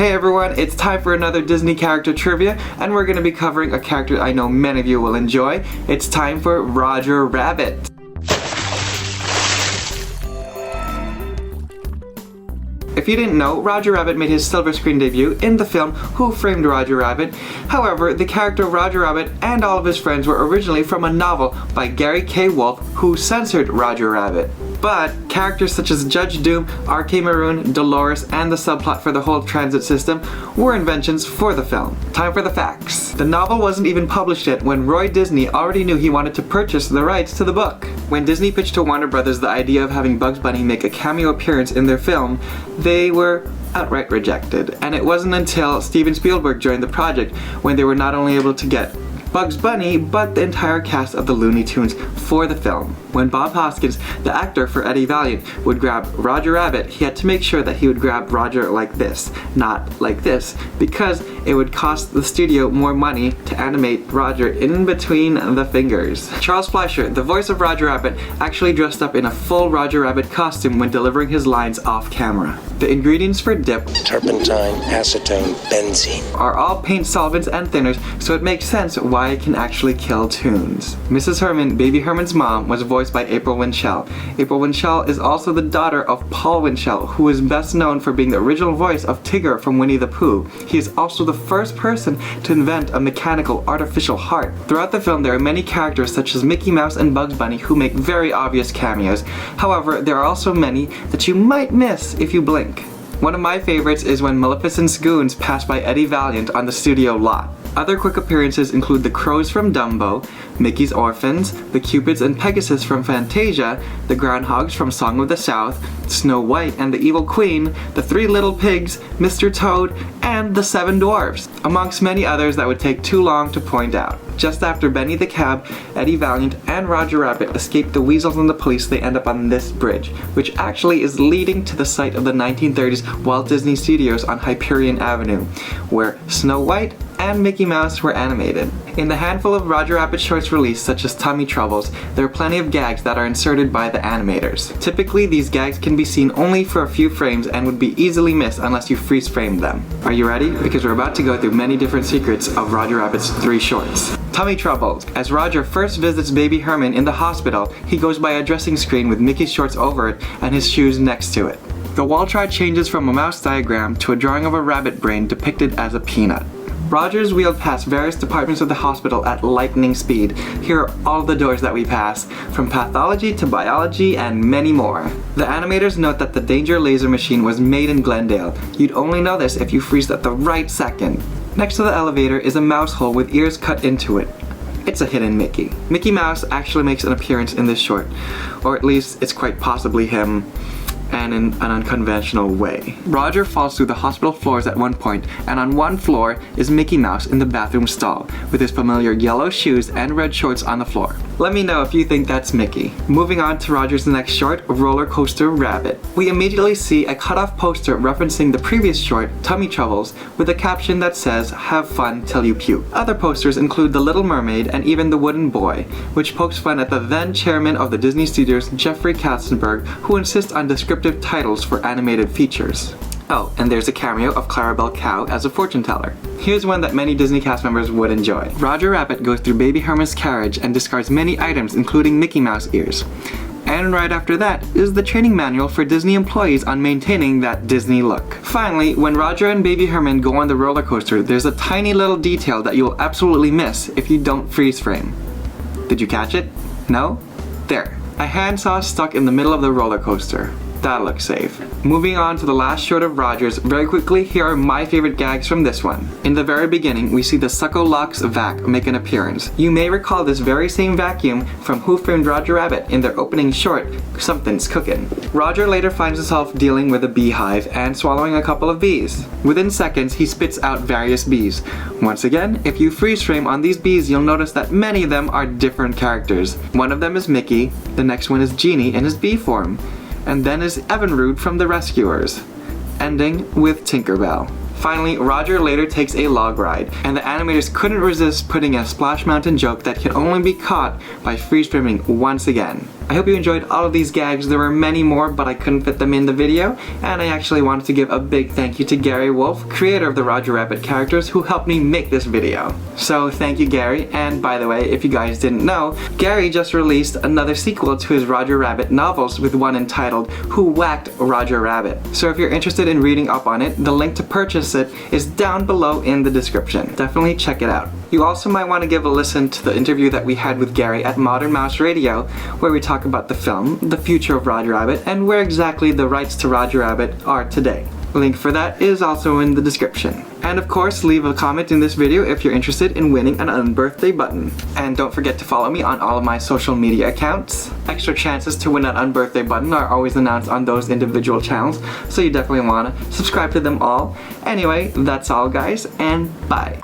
Hey everyone, it's time for another Disney character trivia, and we're going to be covering a character I know many of you will enjoy. It's time for Roger Rabbit. If you didn't know, Roger Rabbit made his silver screen debut in the film Who Framed Roger Rabbit. However, the character Roger Rabbit and all of his friends were originally from a novel by Gary K. Wolfe, who censored Roger Rabbit. But characters such as Judge Doom, R.K. Maroon, Dolores, and the subplot for the whole transit system were inventions for the film. Time for the facts. The novel wasn't even published yet when Roy Disney already knew he wanted to purchase the rights to the book. When Disney pitched to Warner Brothers the idea of having Bugs Bunny make a cameo appearance in their film, they were outright rejected. And it wasn't until Steven Spielberg joined the project when they were not only able to get Bugs Bunny, but the entire cast of the Looney Tunes for the film. When Bob Hoskins, the actor for Eddie Valiant, would grab Roger Rabbit, he had to make sure that he would grab Roger like this, not like this, because it would cost the studio more money to animate Roger in between the fingers. Charles Fleischer, the voice of Roger Rabbit, actually dressed up in a full Roger Rabbit costume when delivering his lines off camera. The ingredients for dip, turpentine, acetone, benzene, are all paint solvents and thinners, so it makes sense why it can actually kill tunes. Mrs. Herman, Baby Herman's mom, was voiced by April Winchell. April Winchell is also the daughter of Paul Winchell, who is best known for being the original voice of Tigger from Winnie the Pooh. He is also the first person to invent a mechanical artificial heart. Throughout the film, there are many characters such as Mickey Mouse and Bugs Bunny who make very obvious cameos. However, there are also many that you might miss if you blink. One of my favorites is when Maleficent's goons pass by Eddie Valiant on the studio lot. Other quick appearances include the crows from Dumbo, Mickey's Orphans, the Cupids and Pegasus from Fantasia, the Groundhogs from Song of the South, Snow White and the Evil Queen, the Three Little Pigs, Mr. Toad, and the Seven Dwarfs, amongst many others that would take too long to point out. Just after Benny the Cab, Eddie Valiant, and Roger Rabbit escape the weasels and the police, they end up on this bridge, which actually is leading to the site of the 1930s Walt Disney Studios on Hyperion Avenue, where Snow White and Mickey Mouse were animated. In the handful of Roger Rabbit shorts released, such as Tummy Troubles, there are plenty of gags that are inserted by the animators. Typically, these gags can be seen only for a few frames and would be easily missed unless you freeze framed them. Are you ready? Because we're about to go through many different secrets of Roger Rabbit's 3 shorts. Tummy Troubles. As Roger first visits Baby Herman in the hospital, he goes by a dressing screen with Mickey's shorts over it and his shoes next to it. The wall chart changes from a mouse diagram to a drawing of a rabbit brain depicted as a peanut. Roger's wheeled past various departments of the hospital at lightning speed. Here are all the doors that we pass, from pathology to biology and many more. The animators note that the Danger laser machine was made in Glendale. You'd only know this if you freezed at the right second. Next to the elevator is a mouse hole with ears cut into it. It's a hidden Mickey. Mickey Mouse actually makes an appearance in this short, or at least it's quite possibly him, and in an unconventional way. Roger falls through the hospital floors at one point, and on one floor is Mickey Mouse in the bathroom stall, with his familiar yellow shoes and red shorts on the floor. Let me know if you think that's Mickey. Moving on to Roger's next short, Roller Coaster Rabbit. We immediately see a cut-off poster referencing the previous short, Tummy Troubles, with a caption that says, "Have fun till you puke." Other posters include The Little Mermaid and even The Wooden Boy, which pokes fun at the then chairman of the Disney Studios, Jeffrey Katzenberg, who insists on descriptive titles for animated features. Oh, and there's a cameo of Clarabelle Cow as a fortune teller. Here's one that many Disney cast members would enjoy. Roger Rabbit goes through Baby Herman's carriage and discards many items, including Mickey Mouse ears. And right after that is the training manual for Disney employees on maintaining that Disney look. Finally, when Roger and Baby Herman go on the roller coaster, there's a tiny little detail that you'll absolutely miss if you don't freeze frame. Did you catch it? No? There. A handsaw stuck in the middle of the roller coaster. That looks safe. Moving on to the last short of Roger's, very quickly, here are my favorite gags from this one. In the very beginning, we see the Succo-Lux vac make an appearance. You may recall this very same vacuum from Who Framed Roger Rabbit in their opening short, Something's Cookin'. Roger later finds himself dealing with a beehive and swallowing a couple of bees. Within seconds, he spits out various bees. Once again, if you freeze frame on these bees, you'll notice that many of them are different characters. One of them is Mickey, the next one is Genie in his bee form, and then is Evinrude from The Rescuers, ending with Tinkerbell. Finally, Roger later takes a log ride, and the animators couldn't resist putting a Splash Mountain joke that can only be caught by freeze framing once again. I hope you enjoyed all of these gags. There were many more, but I couldn't fit them in the video, and I actually wanted to give a big thank you to Gary Wolf, creator of the Roger Rabbit characters, who helped me make this video. So thank you, Gary. And by the way, if you guys didn't know, Gary just released another sequel to his Roger Rabbit novels with one entitled Who Whacked Roger Rabbit. So if you're interested in reading up on it, the link to purchase it is down below in the description. Definitely check it out. You also might want to give a listen to the interview that we had with Gary at Modern Mouse Radio, where we talk about the film, the future of Roger Rabbit, and where exactly the rights to Roger Rabbit are today. Link for that is also in the description. And of course, leave a comment in this video if you're interested in winning an unbirthday button. And don't forget to follow me on all of my social media accounts. Extra chances to win an unbirthday button are always announced on those individual channels, so you definitely want to subscribe to them all. Anyway, that's all guys, and bye.